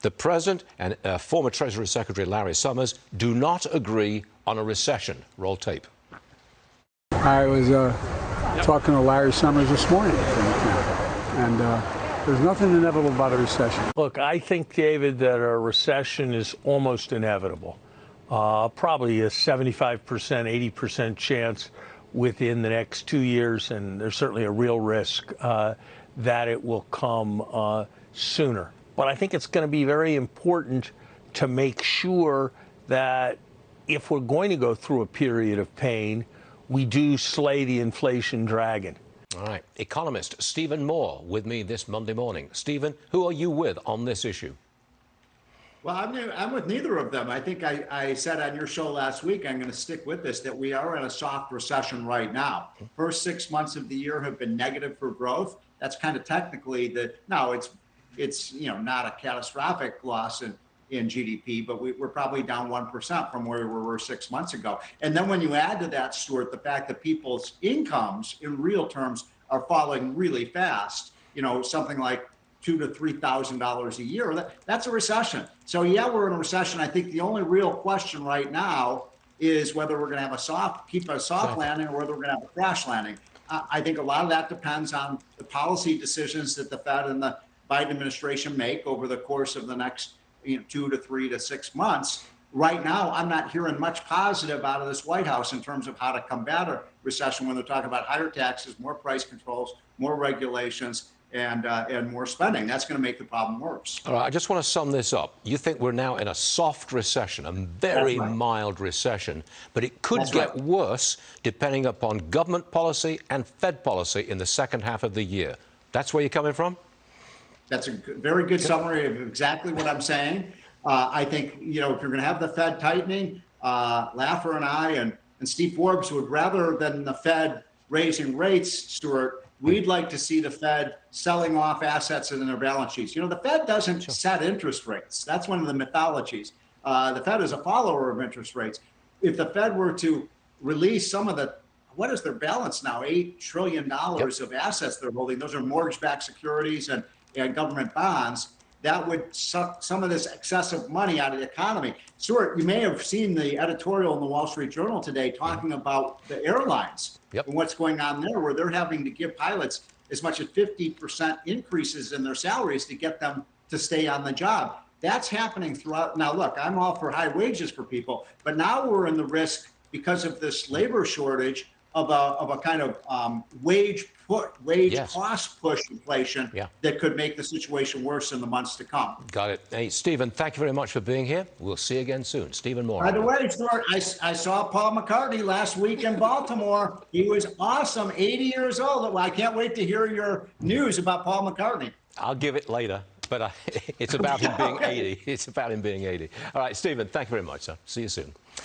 The President and former Treasury Secretary Larry Summers do not agree on a recession. Roll tape. I was talking to Larry Summers this morning, and there's nothing inevitable about a recession. Look, I think, David, that a recession is almost inevitable. Probably a 75%, 80% chance within the next 2 years, and there's certainly a real risk that it will come sooner. But I think it's going to be very important to make sure that if we're going to go through a period of pain, we do slay the inflation dragon. All right. Economist Stephen Moore with me this Monday morning. Stephen, who are you with on this issue? Well, I'm with neither of them. I think I said on your show last week, I'm going to stick with this, that we are in a soft recession right now. First 6 months of the year have been negative for growth. That's kind of technically it's not a catastrophic loss in GDP, but we're probably down 1% from where we were 6 months ago. And then when you add to that, Stuart, the fact that people's incomes in real terms are falling really fast, something like $2,000 to $3,000 a year, that's a recession. So yeah, we're in a recession. I think the only real question right now is whether we're going to have keep a soft landing or whether we're going to have a crash landing. I think a lot of that depends on the policy decisions that the Fed and the Biden administration make over the course of the next 2 to 3 to 6 months. Right now, I'm not hearing much positive out of this White House in terms of how to combat a recession when they're talking about higher taxes, more price controls, more regulations, and more spending. That's going to make the problem worse. All right, I just want to sum this up. You think we're now in a soft recession, a very mild recession, but it could get worse depending upon government policy and Fed policy in the second half of the year. That's where you're coming from? That's a very good summary of exactly what I'm saying. I think, if you're going to have the Fed tightening, Laffer and I and Steve Forbes would rather than the Fed raising rates, Stuart, we'd like to see the Fed selling off assets in their balance sheets. The Fed doesn't set interest rates. That's one of the mythologies. The Fed is a follower of interest rates. If the Fed were to release some of what is their balance now? $8 trillion of assets they're holding. Those are mortgage-backed securities and government bonds. That would suck some of this excessive money out of the economy. Stuart, you may have seen the editorial in the Wall Street Journal today talking about the airlines and what's going on there, where they're having to give pilots as much as 50% increases in their salaries to get them to stay on the job. That's happening throughout. Now, look, I'm all for high wages for people, but now we're in the risk because of this labor shortage of a kind of wage cost push inflation that could make the situation worse in the months to come. Got it. Hey, Stephen, thank you very much for being here. We'll see you again soon. Stephen Moore. By the way, Stuart, I saw Paul McCartney last week in Baltimore. He was awesome, 80 years old. I can't wait to hear your news about Paul McCartney. I'll give it later, but it's about him being 80. It's about him being 80. All right, Stephen, thank you very much, sir. See you soon.